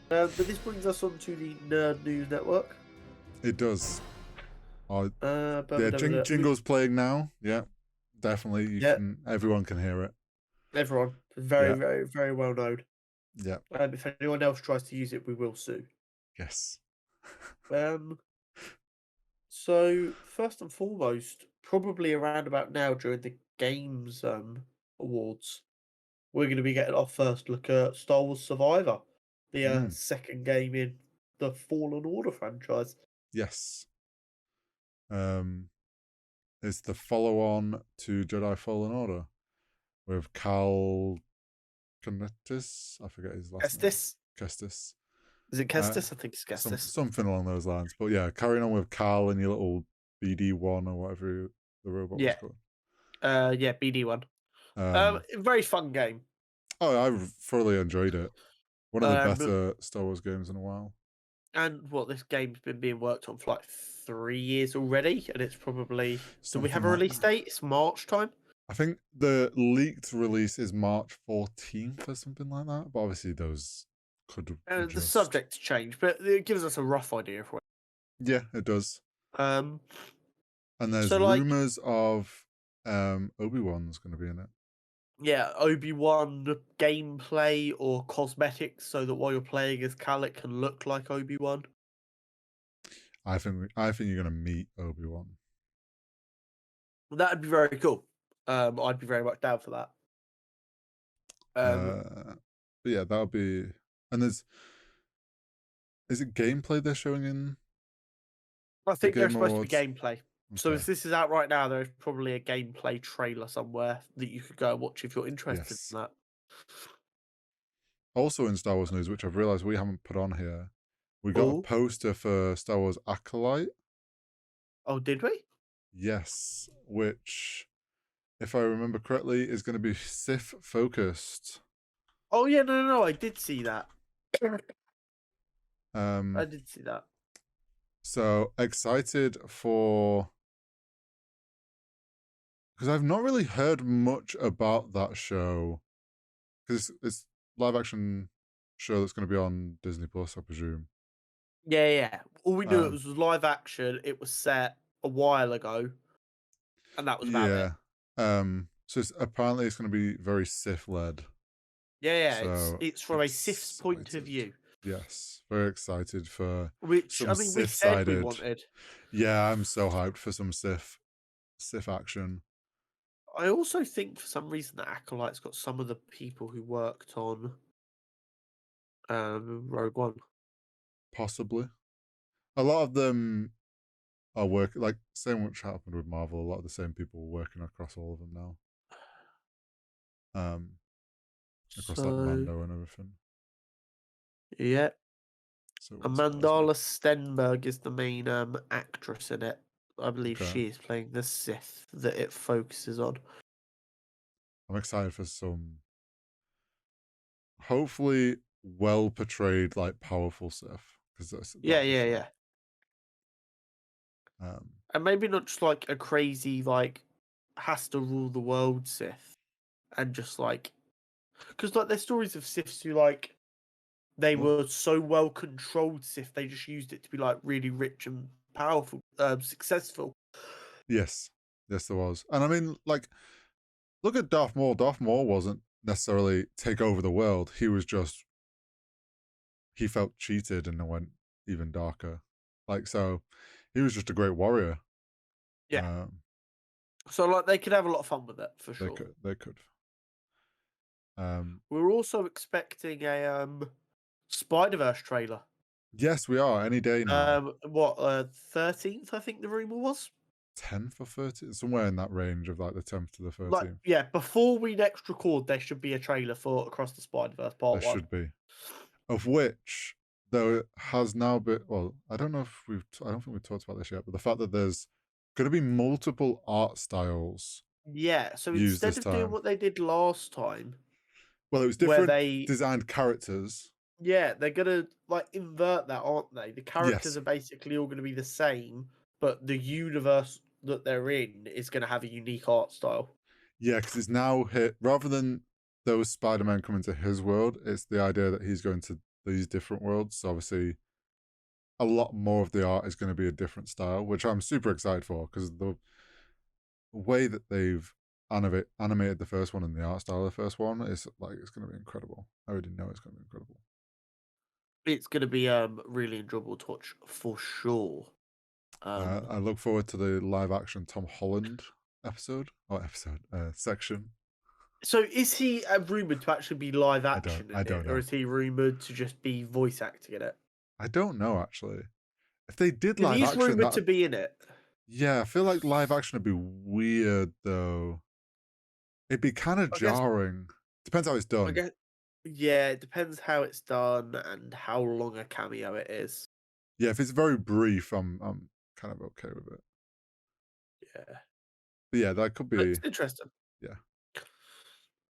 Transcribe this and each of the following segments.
But this brings us on to the Nerd News Network. It does. Oh, Yeah, Jingle's playing now. Yeah, definitely. Everyone can hear it. Everyone. Very well known. Yeah. If anyone else tries to use it, we will sue. Yes. So first and foremost, probably around about now during the Games Awards, we're going to be getting our first look at Star Wars Survivor, the second game in the Fallen Order franchise. Yes. It's the follow-on to Jedi Fallen Order with Cal Kestis. I forget his last name. Kestis. Is it Kestis? I think it's Kestis. Something along those lines. But yeah, carrying on with Cal and your little BD1 or whatever the robot was called. Yeah, BD1. Very fun game. Oh, I thoroughly enjoyed it. One of the better Star Wars games in a while. And this game's been being worked on for like 3 years already, and it's probably... Do we have a release date? It's March time? I think the leaked release is March 14th or something like that, but obviously those could the subject change, but it gives us a rough idea of what. Yeah, it does. And there's so, rumors of Obi-Wan's going to be in it. Yeah, Obi-Wan gameplay or cosmetics, so that while you're playing as Cal, it can look like Obi-Wan. I think you're going to meet Obi-Wan. That'd be very cool. I'd be very much down for that. But yeah, that'll be. And is it gameplay they're showing in? I think there's supposed to be gameplay. Okay. So if this is out right now, there's probably a gameplay trailer somewhere that you could go and watch if you're interested in that. Also in Star Wars news, which I've realised we haven't put on here, we got a poster for Star Wars Acolyte. Oh, did we? Yes, which, if I remember correctly, is going to be Sith focused. Oh yeah, no, I did see that. I did see that. So excited for, because I've not really heard much about that show, because it's live action show that's going to be on Disney Plus, I presume. Yeah. All we knew it was live action. It was set a while ago, and that was about it. So apparently it's going to be very Sith led. Yeah. So it's from a Sith's point of view. Yes, very excited for which I mean we said we wanted. Yeah, I'm so hyped for some Sith action. I also think for some reason that Acolyte's got some of the people who worked on Rogue One. Possibly. A lot of them are working, like same which happened with Marvel, a lot of the same people are working across all of them now. Across like Mando and everything. Yeah. So Amandla Stenberg is the main actress in it. I believe she is playing the Sith that it focuses on. I'm excited for some hopefully well portrayed, like powerful Sith. Yeah. And maybe not just like a crazy, like, has to rule the world Sith. And just like, because like there's stories of Siths who like, they were so well controlled Sith, they just used it to be like really rich and powerful, successful. Yes, there was. And I mean, like, look at Darth Maul. Darth Maul wasn't necessarily take over the world. He was just, he felt cheated and went even darker. Like, so he was just a great warrior. Yeah. So like they could have a lot of fun with it for sure. They could. We're also expecting a Spiderverse trailer. Yes, we are. Any day now. 13th, I think the rumor was. 10th or 13th? Somewhere in that range of like the 10th to the 13th. Like, yeah, before we next record, there should be a trailer for Across the Spider-Verse Part 1. There should be. Of which, there has now been, well, I don't think we've talked about this yet, but the fact that there's going to be multiple art styles. Yeah, so instead of doing what they did last time. Well, it was different designed characters. Yeah, they're going to like invert that, aren't they? The characters are basically all going to be the same, but the universe that they're in is going to have a unique art style. Yeah, because it's now hit, rather than those Spider-Man coming to his world, it's the idea that he's going to these different worlds. So obviously, a lot more of the art is going to be a different style, which I'm super excited for because the way that they've animated the first one and the art style of the first one is like it's going to be incredible. I already know it's going to be incredible. It's going to be really enjoyable to watch for sure. I look forward to the live action Tom Holland section. So is he rumored to actually be live action I in don't it, or know. is he rumored to just be voice acting in it? I don't know actually. If they did Because live he's action, rumored that to be in it. yeah, I feel like live action would be weird though. It'd be kind of I guess. jarring. Depends how it's I done. guess. Yeah, it depends how it's done and how long a cameo it is. Yeah, if it's very brief, I'm kind of okay with it. Yeah, But yeah, that could but be. it's interesting. Yeah,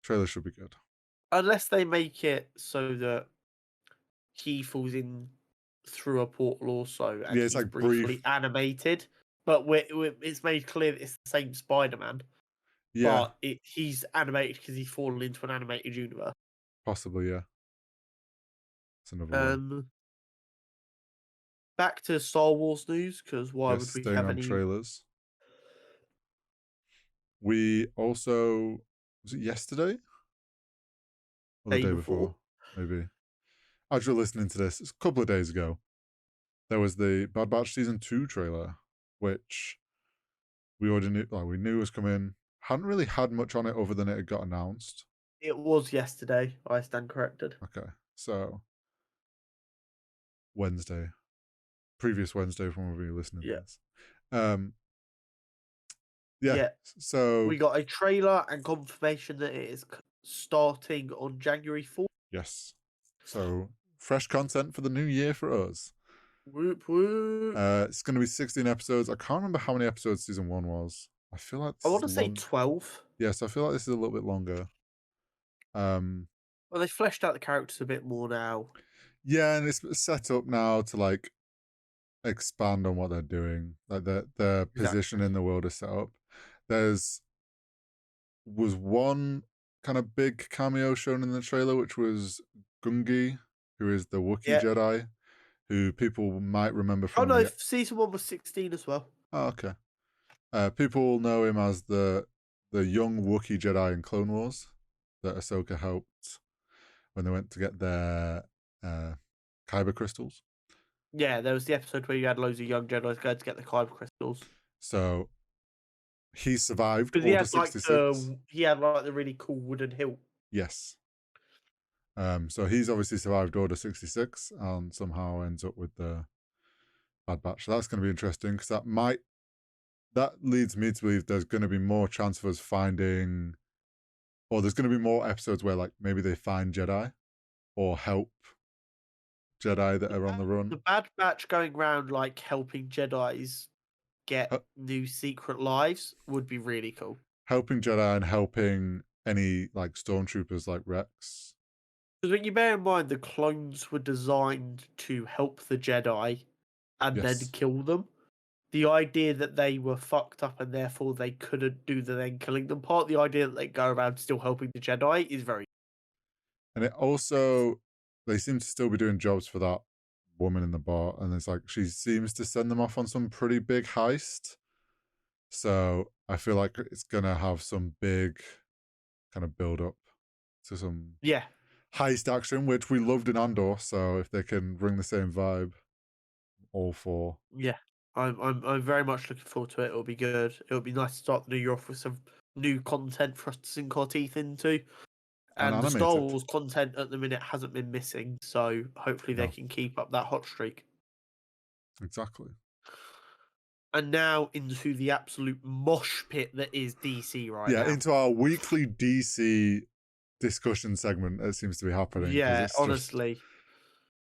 trailer should be good. Unless they make it so that he falls in through a portal also, and Yeah, it's he's like briefly brief. animated, but it's made clear that it's the same Spider-Man, Yeah, but he's animated because he's fallen into an animated universe. possibly. Yeah, it's another way. Um, Back to Star Wars news, because why Yes, would we staying have on any trailers. We also was it yesterday or the day day before? before? Maybe. As you're listening to this, it's a couple of days ago. There was the Bad Batch season 2 trailer, which we already knew. Like we knew was coming. Hadn't really had much on it other than it had got announced. It was yesterday. I stand corrected. Okay, so Wednesday, previous Wednesday from when we were listening to Yeah, this. Yeah, yeah. so We got a trailer and confirmation that it is starting on January 4th. yes, so fresh content for the new year for us. Whoop whoop. It's going to be 16 episodes. I can't remember how many episodes season 1 was. I feel like I this want is to say long. 12. Yes, I feel like this is a little bit longer. Well, they fleshed out the characters a bit more now. Yeah, and it's set up now to like expand on what they're doing. Like their position Exactly. in the world is set up. There's was one kind of big cameo shown in the trailer, which was Gungi, who is the Wookiee Yeah. Jedi, who people might remember Oh from no, the. season 1 was 16 as well. Oh, okay. People know him as the young Wookiee Jedi in Clone Wars that Ahsoka helped when they went to get their kyber crystals. Yeah, there was the episode where you had loads of young Jedi going to get the kyber crystals. So he survived Because Order 66. he had like the really cool wooden hilt. Yes. So he's obviously survived Order 66 and somehow ends up with the Bad Batch. So that's going to be interesting because that leads me to believe there's going to be more chance of us finding, or there's going to be more episodes where like maybe they find Jedi or help Jedi that are on the run. The Bad Batch going around like helping Jedis get Uh, new secret lives would be really cool. Helping Jedi and helping any like stormtroopers like Rex. Because when you bear in mind the clones were designed to help the Jedi and then Yes. kill them, the idea that they were fucked up and therefore they couldn't do the then killing them part, the idea that they go around still helping the Jedi is very. And it also, they seem to still be doing jobs for that woman in the bar. And it's like, she seems to send them off on some pretty big heist. So I feel like it's going to have some big kind of build up to some Yeah, heist action, which we loved in Andor. So if they can bring the same vibe, all for. yeah. I'm very much looking forward to it. It'll be good. It'll be nice to start the new year off with some new content for us to sink our teeth into. And And the Star animated. Wars content at the minute hasn't been missing, so hopefully they No, can keep up that hot streak. exactly. And now into the absolute mosh pit that is DC right Yeah, now. into our weekly DC discussion segment that seems to be happening. Yeah, It's honestly. just,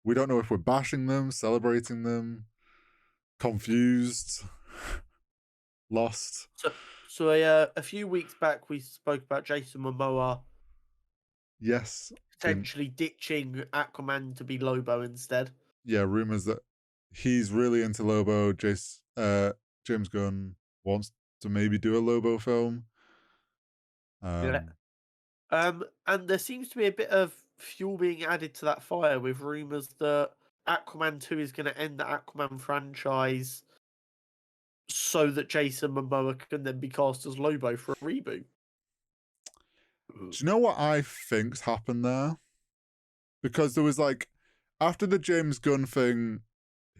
we don't know if we're bashing them, celebrating them, confused, lost. So a few weeks back we spoke about Jason Momoa Yes. potentially ditching Aquaman to be Lobo instead. Yeah, rumors that he's really into Lobo. James Gunn wants to maybe do a Lobo film. Yeah. And there seems to be a bit of fuel being added to that fire with rumors that Aquaman 2 is going to end the Aquaman franchise so that Jason Momoa can then be cast as Lobo for a reboot. Do you know what I think's happened there? Because there was like, after the James Gunn thing,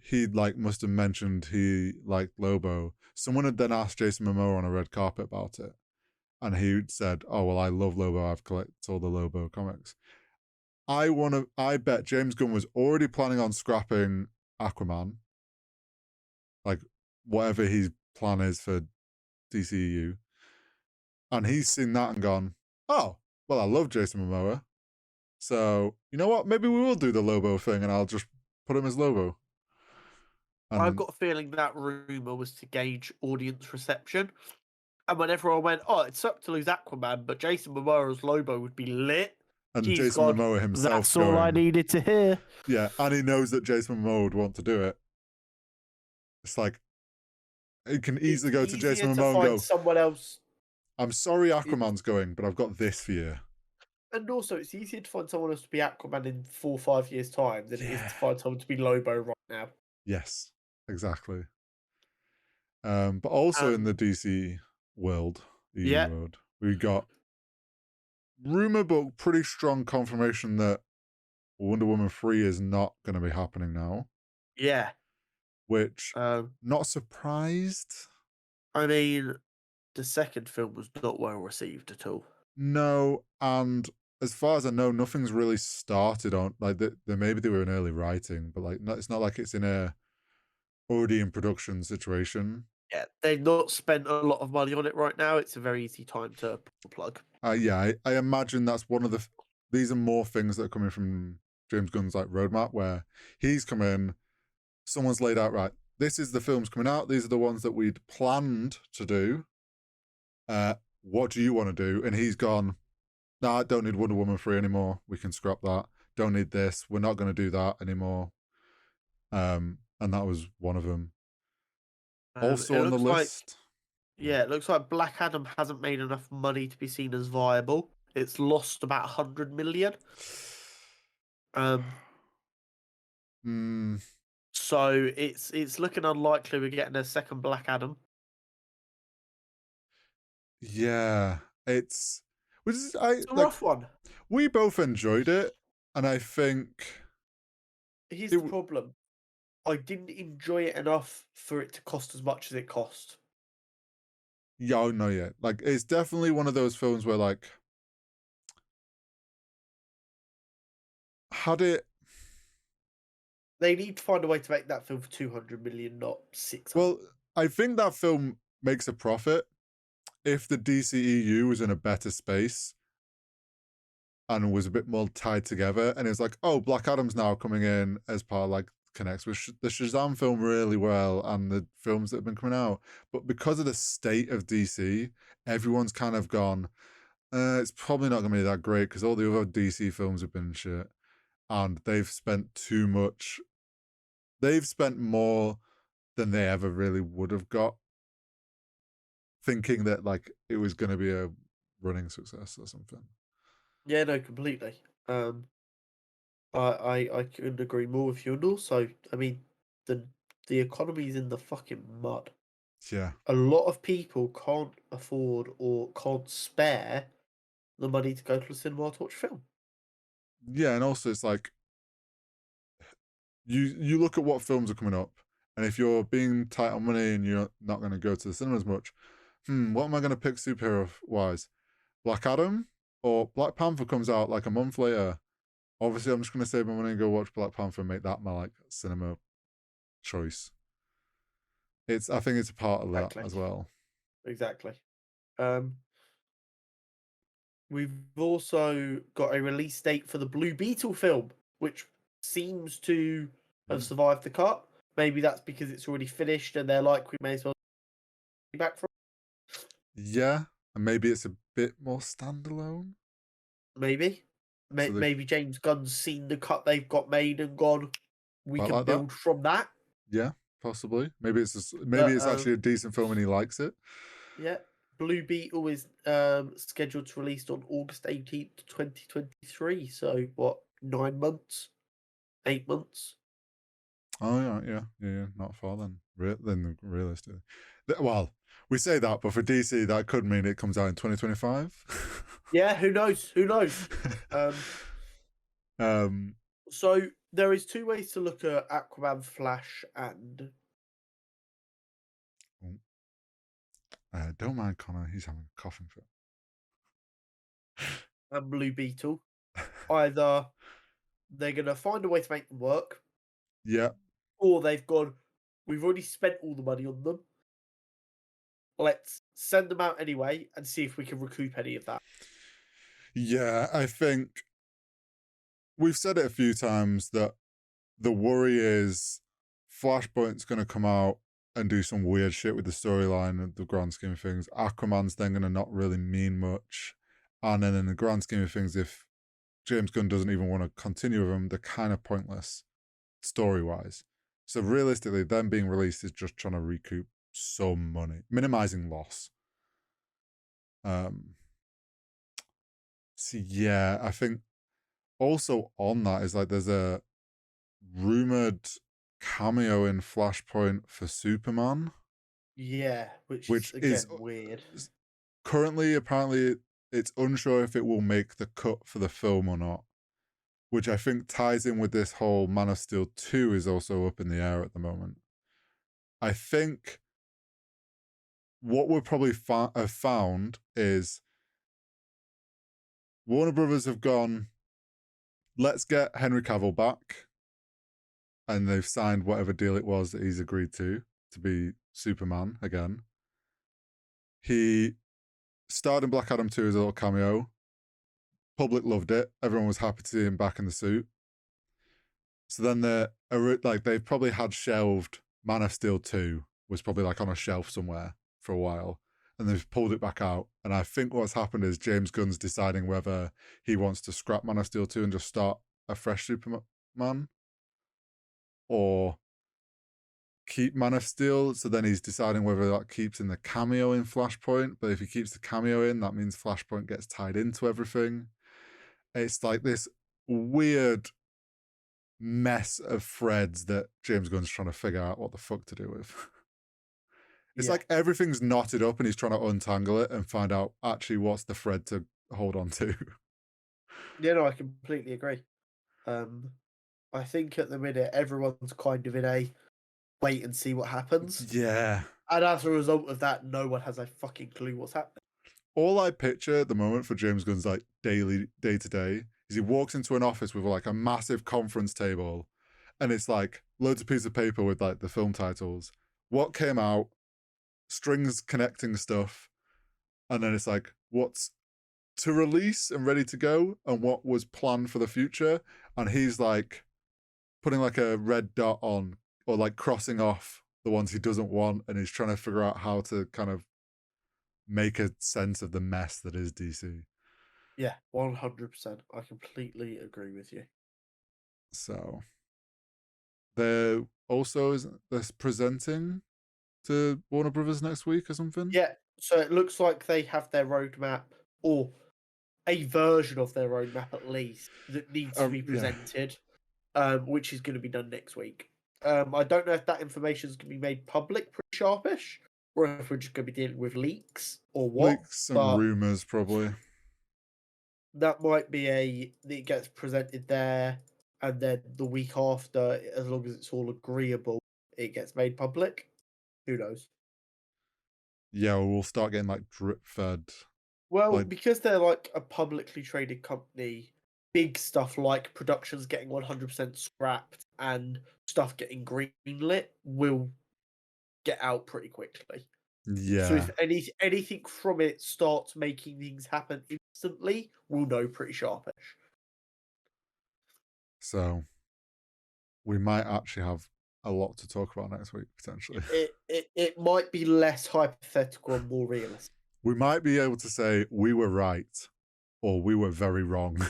he like must have mentioned he liked Lobo. Someone had then asked Jason Momoa on a red carpet about it. And he said, "Oh well, I love Lobo. I've collected all the Lobo comics." I bet James Gunn was already planning on scrapping Aquaman, like whatever his plan is for DCEU, and he's seen that and gone, "Oh well, I love Jason Momoa, so you know what? Maybe we will do the Lobo thing, and I'll just put him as Lobo." And I've got a feeling that rumor was to gauge audience reception. And when everyone went, "Oh, it sucked to lose Aquaman, but Jason Momoa as Lobo would be lit," he's Jason gone, Momoa himself "That's all I going, needed to hear." yeah, and he knows that Jason Momoa would want to do it. It's like, it can easily go to Jason Momoa and go, someone else. "I'm sorry Aquaman's going, but I've got this for you." And also, it's easier to find someone else to be Aquaman in 4 or 5 years' time than it is to find someone to be Lobo right now. Yes, exactly. But also in the DC world, EU world, we got rumor but pretty strong confirmation that Wonder Woman 3 is not going to be happening now. Yeah. Which, not surprised. I mean, the second film was not well received at all. No, and as far as I know, nothing's really started on, like, maybe they were in early writing, but like, it's not like it's in a already in production situation. Yeah, they've not spent a lot of money on it right now. It's a very easy time to pull the plug. Yeah, I imagine that's one of the. These are more things that are coming from James Gunn's like roadmap, where he's come in, someone's laid out, right, this is the films coming out. These are the ones that we'd planned to do. What do you want to do? And he's gone, "Nah, I don't need Wonder Woman 3 anymore. We can scrap that. Don't need this. We're not going to do that anymore." And that was one of them. Also on the list. It looks like Black Adam hasn't made enough money to be seen as viable. It's lost about 100 million. So it's looking unlikely we're getting a second Black Adam. Yeah, it's a rough one. We both enjoyed it, and I think here's the problem. I didn't enjoy it enough for it to cost as much as it cost. Yeah, no, yeah. Like, it's definitely one of those films where, like, they need to find a way to make that film for 200 million, not 600. Well, I think that film makes a profit if the DCEU was in a better space and was a bit more tied together. And it's like, oh, Black Adam's now coming in as part of, like, connects with the Shazam film really well and the films that have been coming out. But because of the state of DC, everyone's kind of gone, it's probably not going to be that great because all the other DC films have been shit. And they've spent too much. They've spent more than they ever really would have got, thinking that, like, it was going to be a running success or something. Yeah, no, completely. I couldn't agree more with you. And also, I mean, the economy's in the fucking mud. Yeah. A lot of people can't afford or can't spare the money to go to the cinema to watch a film. Yeah, and also it's like, you look at what films are coming up, and if you're being tight on money and you're not going to go to the cinemas much, what am I going to pick superhero-wise? Black Adam or Black Panther comes out like a month later. Obviously, I'm just going to save my money and go watch Black Panther and make that my, like, cinema choice. I think it's a part of that as well. Exactly. We've also got a release date for the Blue Beetle film, which seems to have survived the cut. Maybe that's because it's already finished and they're like, we may as well be back from. Yeah, and maybe it's a bit more standalone. Maybe. Maybe James Gunn's seen the cut they've got made and gone, we can build from that. Yeah, possibly. Maybe it's actually a decent film and he likes it. Yeah. Blue Beetle is scheduled to release on August 18th, 2023. So what, 9 months? 8 months? Oh yeah. Not far then. Then realistically, well, we say that, but for DC, that could mean it comes out in 2025. Yeah, who knows? Who knows? So there is 2 ways to look at Aquaman, Flash, and don't mind Connor, he's having a coughing fit. and Blue Beetle. Either they're gonna find a way to make them work, Yeah. or they've gone, we've already spent all the money on them. Let's send them out anyway and see if we can recoup any of that. Yeah, I think we've said it a few times that the worry is Flashpoint's going to come out and do some weird shit with the storyline and the grand scheme of things. Aquaman's then going to not really mean much. And then in the grand scheme of things, if James Gunn doesn't even want to continue with them, they're kind of pointless story-wise. So realistically, them being released is just trying to recoup some money, minimizing loss. So yeah, I think also on that is like there's a rumored cameo in Flashpoint for Superman. Yeah, which is again weird. Currently, apparently, it's unsure if it will make the cut for the film or not, which I think ties in with this whole Man of Steel 2 is also up in the air at the moment. I think what we'll probably have found is Warner Brothers have gone, let's get Henry Cavill back. And they've signed whatever deal it was that he's agreed to be Superman again. He starred in Black Adam 2 as a little cameo. Public loved it. Everyone was happy to see him back in the suit. So then they've probably had shelved Man of Steel 2 was probably like on a shelf somewhere for a while. And they've pulled it back out. And I think what's happened is James Gunn's deciding whether he wants to scrap Man of Steel 2 and just start a fresh Superman, or keep Man of Steel. So then he's deciding whether that keeps in the cameo in Flashpoint. But if he keeps the cameo in, that means Flashpoint gets tied into everything. It's like this weird mess of threads that James Gunn's trying to figure out what the fuck to do with. It's like everything's knotted up and he's trying to untangle it and find out actually what's the thread to hold on to. Yeah, no, I completely agree. I think at the minute everyone's kind of in a wait and see what happens. Yeah. And as a result of that, no one has a fucking clue what's happening. All I picture at the moment for James Gunn's like day to day is he walks into an office with like a massive conference table and it's like loads of pieces of paper with like the film titles, what came out, strings connecting stuff, and then it's like what's to release and ready to go and what was planned for the future. And he's like putting like a red dot on or like crossing off the ones he doesn't want, and he's trying to figure out how to kind of make a sense of the mess that is DC. Yeah, 100%. I completely agree with you. So they're also presenting to Warner Brothers next week or something. Yeah, so it looks like they have their roadmap, or a version of their roadmap at least, that needs to be presented, which is going to be done next week. I don't know if that information is going to be made public pretty sharpish, or if we're just going to be dealing with leaks or what. Leaks and rumors, probably. That might be it gets presented there, and then the week after, as long as it's all agreeable, it gets made public. Who knows? Yeah, we'll start getting like drip fed. Well, because they're like a publicly traded company, big stuff like productions getting 100% scrapped and stuff getting greenlit will get out pretty quickly. Yeah. So if anything from it starts making things happen instantly, we'll know pretty sharpish. So we might actually have a lot to talk about next week, potentially. It might be less hypothetical and more realistic. We might be able to say we were right or we were very wrong.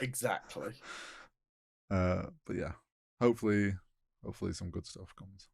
Exactly. But yeah, hopefully some good stuff comes.